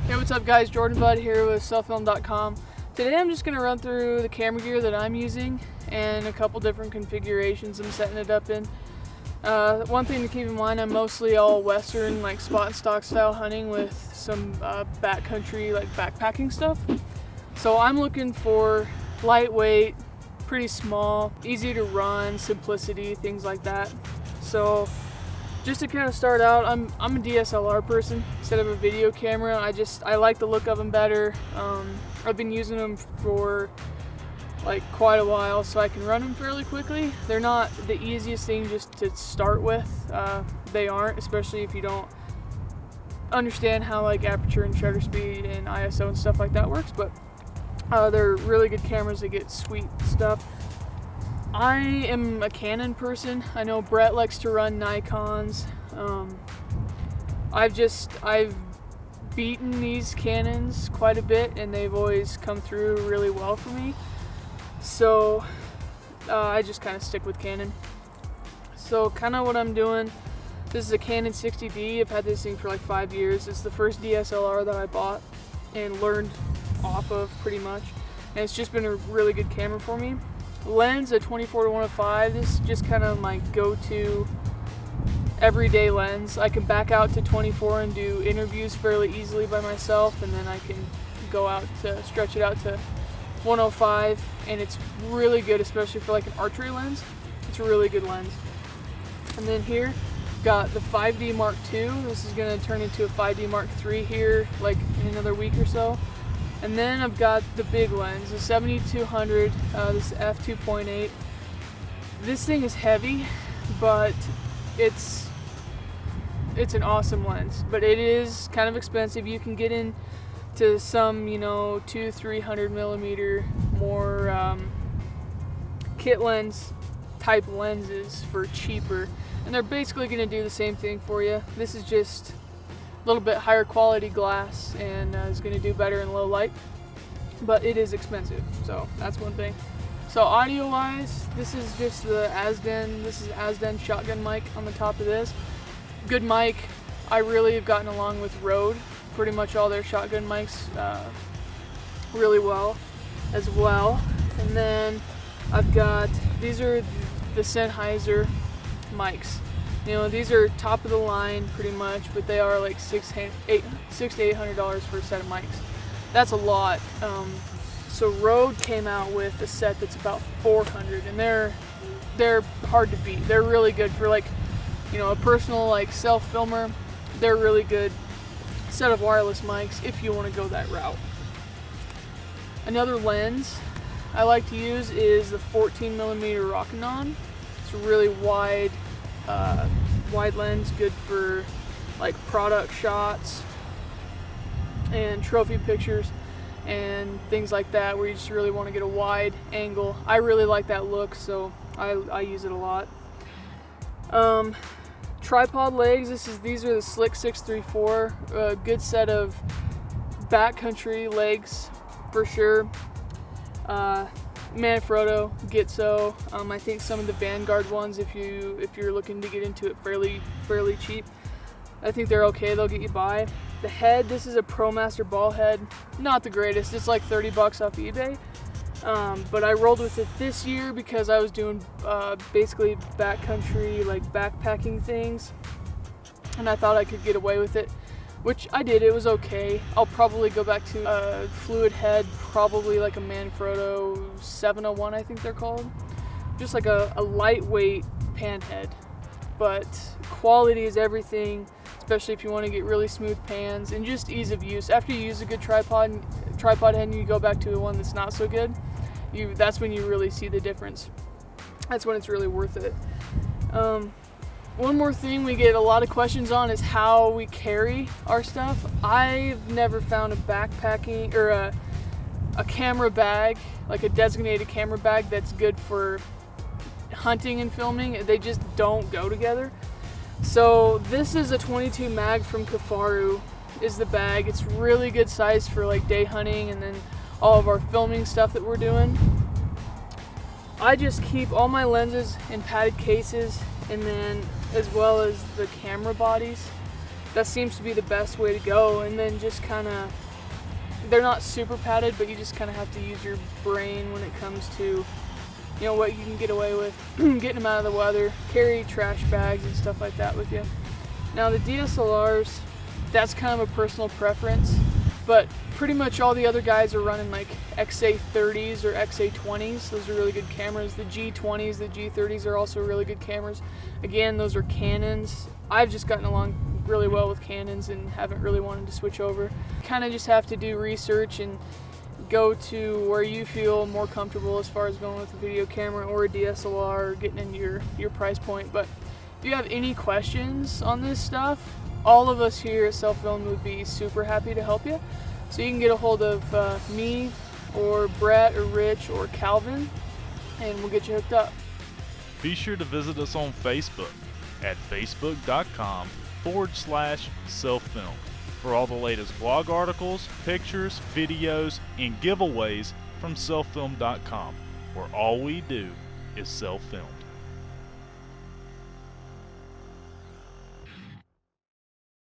Hey, what's up guys, Jordan Budd here with SELFILMED.com. Today I'm just going to run through the camera gear that I'm using and a couple different configurations I'm setting it up in. One thing to keep in mind, I'm mostly all western, like spot and stock style hunting with some backcountry, like backpacking stuff. So I'm looking for lightweight, pretty small, easy to run, simplicity, things like that. So just to kind of start out, I'm a DSLR person instead of a video camera. I like the look of them better. I've been using them for like quite a while, so I can run them fairly quickly. They're not the easiest thing just to start with. They aren't, especially if you don't understand how like aperture and shutter speed and ISO and stuff like that works, but they're really good cameras. They get sweet stuff. I am a Canon person. I know Brett likes to run Nikons. I've beaten these Canons quite a bit and they've always come through really well for me. So I just kind of stick with Canon. So kind of what I'm doing, this is a Canon 60D. I've had this thing for like 5 years. It's the first DSLR that I bought and learned off of pretty much. And it's just been a really good camera for me. Lens, a 24-105. This is just kind of my go-to everyday lens. I can back out to 24 and do interviews fairly easily by myself, and then I can go out to stretch it out to 105, and it's really good, especially for like an archery lens. It's a really good lens. And then here, got the 5D Mark II. This is going to turn into a 5D Mark III here, like in another week or so. And then I've got the big lens, the 7200, this f2.8. This thing is heavy, but it's an awesome lens. But it is kind of expensive. You can get into some, 200-300 millimeter more kit lens type lenses for cheaper. And they're basically going to do the same thing for you. This is just a little bit higher quality glass and is going to do better in low light, but it is expensive, so that's one thing. So audio wise, this is just the Azden. This is Azden shotgun mic on the top of this. Good mic. I really have gotten along with Rode, pretty much all their shotgun mics really well as well. And then I've got, these are the Sennheiser mics. These are top of the line pretty much, but they are like $600 to $800 for a set of mics. That's a lot. So Rode came out with a set that's about $400, and they're hard to beat. They're really good for like, a personal like self-filmer. They're really good set of wireless mics if you want to go that route. Another lens I like to use is the 14mm Rokinon. It's a really wide lens, good for like product shots and trophy pictures and things like that, where you just really want to get a wide angle. I really like that look, so I use it a lot. Tripod legs, these are the Slick 634, a good set of backcountry legs for sure. Manfrotto, Gitzo. I think some of the Vanguard ones, if you're looking to get into it fairly cheap, I think they're okay. They'll get you by. The head, this is a ProMaster ball head. Not the greatest. It's like 30 bucks off eBay. But I rolled with it this year because I was doing basically backcountry, like backpacking things, and I thought I could get away with it, which I did. It was okay. I'll probably go back to a fluid head, probably like a Manfrotto 701, I think they're called. Just like a lightweight pan head, but quality is everything, especially if you want to get really smooth pans and just ease of use. After you use a good tripod head and you go back to the one that's not so good, that's when you really see the difference. That's when it's really worth it. One more thing we get a lot of questions on is how we carry our stuff. I've never found a backpacking or a camera bag, like a designated camera bag, that's good for hunting and filming. They just don't go together. So this is a 22 mag from Kafaru is the bag. It's really good size for like day hunting and then all of our filming stuff that we're doing. I just keep all my lenses in padded cases, and then as well as the camera bodies. that seems to be the best way to go. And then just kind of, they're not super padded, but you just kind of have to use your brain when it comes to, you know, what you can get away with, getting them out of the weather, carry trash bags and stuff like that with you. Now the DSLRs, that's kind of a personal preference, but pretty much all the other guys are running like XA30s or XA20s. Those are really good cameras. The G20s, the G30s are also really good cameras. Again, those are Canons. I've just gotten along really well with Canons and haven't really wanted to switch over. Kind of just have to do research and go to where you feel more comfortable as far as going with a video camera or a DSLR or getting into your price point. But if you have any questions on this stuff, all of us here at SELFILMED would be super happy to help you. So you can get a hold of me or Brett or Rich or Calvin, and we'll get you hooked up. Be sure to visit us on Facebook at facebook.com/selffilm for all the latest blog articles, pictures, videos, and giveaways from selffilm.com, where all we do is self-film.